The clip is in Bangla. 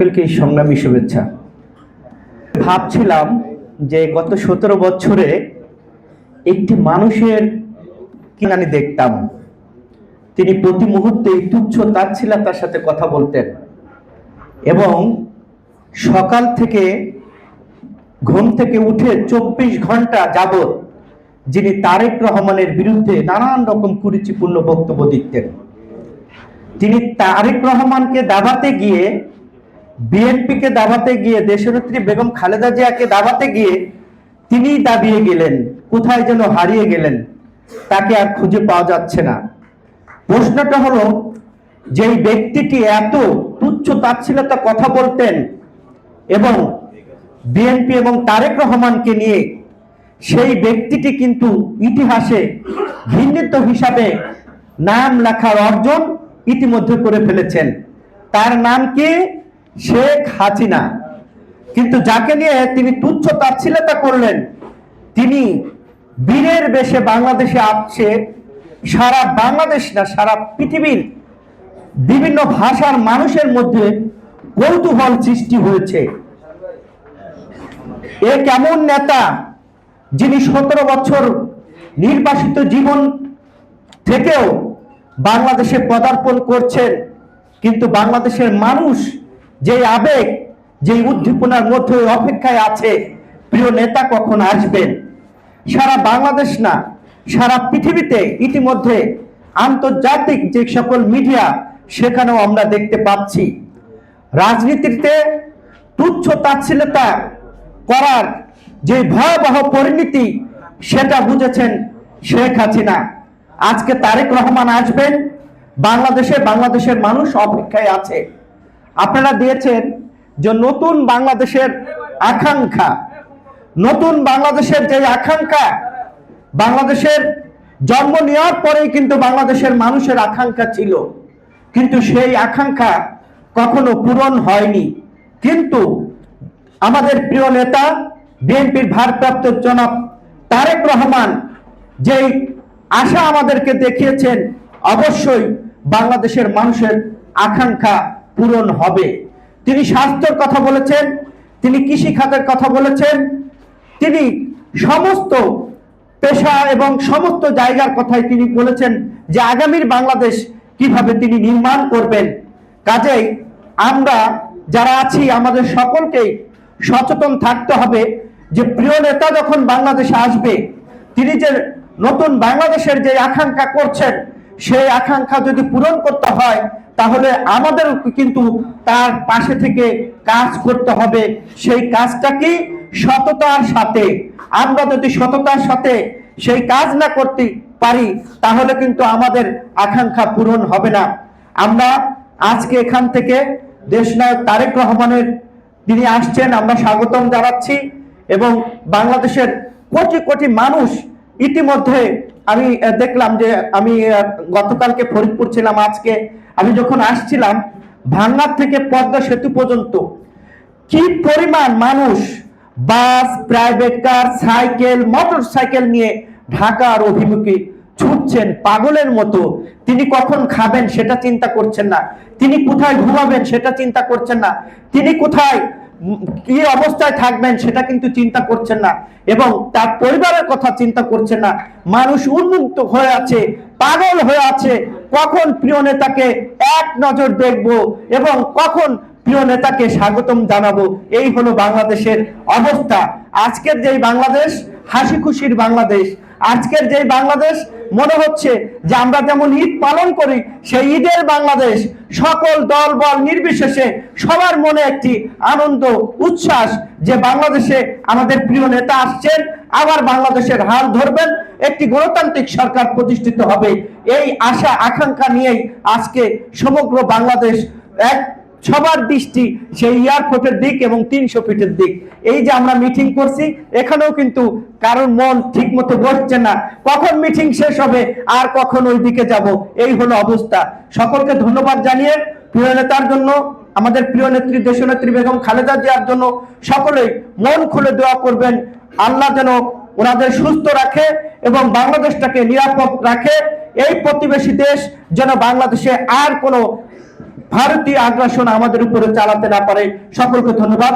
সকলকে সংগ্রামী শুভেচ্ছা। ভাবছিলাম যে গত 17 বছরে একটি মানুষের কি আমি দেখতাম, তিনি প্রতি মুহূর্তে তুচ্ছ তাচ্ছিল্যতার সাথে কথা বলতেন এবং সকাল থেকে ঘুম থেকে উঠে 24 ঘন্টা যাবত যিনি তারেক রহমানের বিরুদ্ধে নানান রকম কুরুচিপূর্ণ বক্তব্য দিতেন। তিনি তারেক রহমানকে দাবাতে গিয়ে, বিএনপিকে দাবাতে গিয়ে, দেশনেত্রী বেগম খালেদা জিয়াকে দাবাতে গিয়ে তিনি দাবিয়ে গেলেন, কোথায় যেন হারিয়ে গেলেন, তাকে আর খুঁজে পাওয়া যাচ্ছে না। প্রশ্নটা হলো, যেই ব্যক্তিটি এত তুচ্ছ তাচ্ছিল্যতা কথা বলতেন এবং বিএনপি এবং তারেক রহমানকে নিয়ে, সেই ব্যক্তিটি কিন্তু ইতিহাসে ঘৃণিত হিসাবে নাম লেখার অর্জন ইতিমধ্যে করে ফেলেছেন। তার নাম কি? শেখ হাসিনা। কিন্তু যাকে নিয়ে তিনি তুচ্ছ তাচ্ছিল্যতা করলেন, তিনি বীরের বেশে বাংলাদেশে আসছে। সারা বাংলাদেশ না, সারা পৃথিবীর বিভিন্ন ভাষার মানুষের মধ্যে কৌতূহল সৃষ্টি হয়েছে। এ কেমন নেতা যিনি 17 বছর নির্বাসিত জীবন থেকেও বাংলাদেশে পদার্পণ করছেন, কিন্তু বাংলাদেশের মানুষ যে আবেগ, যে উদ্দীপনার মধ্যে অপেক্ষায় আছে প্রিয় নেতা কখন আসবেন। সারা বাংলাদেশ না, সারা পৃথিবীতে ইতিমধ্যে আন্তর্জাতিক যে সকল মিডিয়া, সেখানেও আমরা দেখতে পাচ্ছি রাজনীতিতে তুচ্ছ তাচ্ছিল্যতা করার যে ভয়াবহ পরিণতি, সেটা বুঝেছেন শেখ হাসিনা। আজকে তারেক রহমান আসবেন বাংলাদেশে, বাংলাদেশের মানুষ অপেক্ষায় আছে। আপনারা দিয়েছেন যে নতুন বাংলাদেশের আকাঙ্ক্ষা, নতুন বাংলাদেশের যে আকাঙ্ক্ষা, বাংলাদেশের জন্ম নেওয়ার পরেই কিন্তু বাংলাদেশের মানুষের আকাঙ্ক্ষা ছিল, কিন্তু সেই আকাঙ্ক্ষা কখনো পূরণ হয়নি। কিন্তু আমাদের প্রিয় নেতা বিএনপির ভারপ্রাপ্ত জনাব তারেক রহমান যেই আশা আমাদেরকে দেখিয়েছেন, অবশ্যই বাংলাদেশের মানুষের আকাঙ্ক্ষা পূরণ হবে। তিনি স্বাস্থ্যের কথা বলেছেন, তিনি কৃষি খাতের কথা বলেছেন, তিনি সমস্ত পেশা এবং সমস্ত জায়গার কথাই তিনি বলেছেন যে আগামীর বাংলাদেশ কিভাবে তিনি নির্মাণ করবেন। কাজেই আমরা যারা আছি, আমাদের সকলকেই সচেতন থাকতে হবে যে প্রিয় নেতা যখন বাংলাদেশে আসবে, তিনি যে নতুন বাংলাদেশের যে আকাঙ্ক্ষা করছেন, সেই আকাঙ্ক্ষা যদি পূরণ করতে হয়, তাহলে আমাদের কিন্তু তার পাশে থেকে কাজ করতে হবে। সেই কাজটা কি? সততার সাথে। আমরা যদি সততার সাথে সেই কাজ না করতে পারি, তাহলে কিন্তু আমাদের আকাঙ্ক্ষা পূরণ হবে না। আমরা আজকে এখান থেকে দেশনায়ক তারেক রহমানের, তিনি আসছেন, আমরা স্বাগতম জানাচ্ছি এবং বাংলাদেশের কোটি কোটি মানুষ ইতিমধ্যে, আমি দেখলাম যে আমি গতকালকে ফরিদপুর ছিলাম, আজকে আমি যখন আসছিলাম, ভাঙ্গার থেকে পদ্মা সেতু পর্যন্ত কি পরিমাণ মানুষ bus, private car, cycle, motorcycle নিয়ে ঢাকার অভিমুখে ছুটছেন পাগলের মতো। তিনি কখন খাবেন সেটা চিন্তা করছেন না, তিনি কোথায় ঘুমাবেন সেটা চিন্তা করছেন না, তিনি কোথায় কি অবস্থায় থাকবেন সেটা কিন্তু চিন্তা করছেন না, এবং তার পরিবারের কথা চিন্তা করছেন না। মানুষ উন্মুক্ত হয়ে আছে, পাগল হয়ে আছে, কখন প্রিয় নেতাকে এক নজর দেখব এবং কখন প্রিয় নেতাকে স্বাগতম জানাবো। এই হলো বাংলাদেশের অবস্থা। আজকের যেই বাংলাদেশ হাসি খুশির বাংলাদেশ, আজকের যেই বাংলাদেশ মনে হচ্ছে যে আমরা যেমন ঈদ পালন করি, সেই ঈদের বাংলাদেশ, সকল দল বল নির্বিশেষে সবার মনে একটি আনন্দ, উচ্ছ্বাস যে বাংলাদেশে আমাদের প্রিয় নেতা আসছেন, আবার বাংলাদেশের হাল ধরবেন, একটি গণতান্ত্রিক সরকার প্রতিষ্ঠিত হবে। এই আশা আকাঙ্ক্ষা নিয়েই আজকে সমগ্র বাংলাদেশ এক সবার দৃষ্টি সেই এয়ারপোর্টের দিক এবং 300 ফিটের দিক। এই যে আমরা মিটিং করছি, এখানেও কিন্তু কারণ মন ঠিক মতো বসছে না, কখন মিটিং শেষ হবে আর কখন ওই দিকে যাব, এই হলো অবস্থা। সকলকে ধন্যবাদ জানিয়ে প্রিয় নেতার জন্য, আমাদের প্রিয় নেত্রী দেশনেত্রী বেগম খালেদা জিয়ার জন্য সকলেই মন খুলে দোয়া করবেন। আল্লাহ যেন ওনাদের সুস্থ রাখে এবং বাংলাদেশটাকে নিরাপদ রাখে। এই প্রতিবেশী দেশ যেন বাংলাদেশে আর কোনো ভারতীয় আগ্রাসন আমাদের উপরে চালাতে না পারে। সকলকে ধন্যবাদ।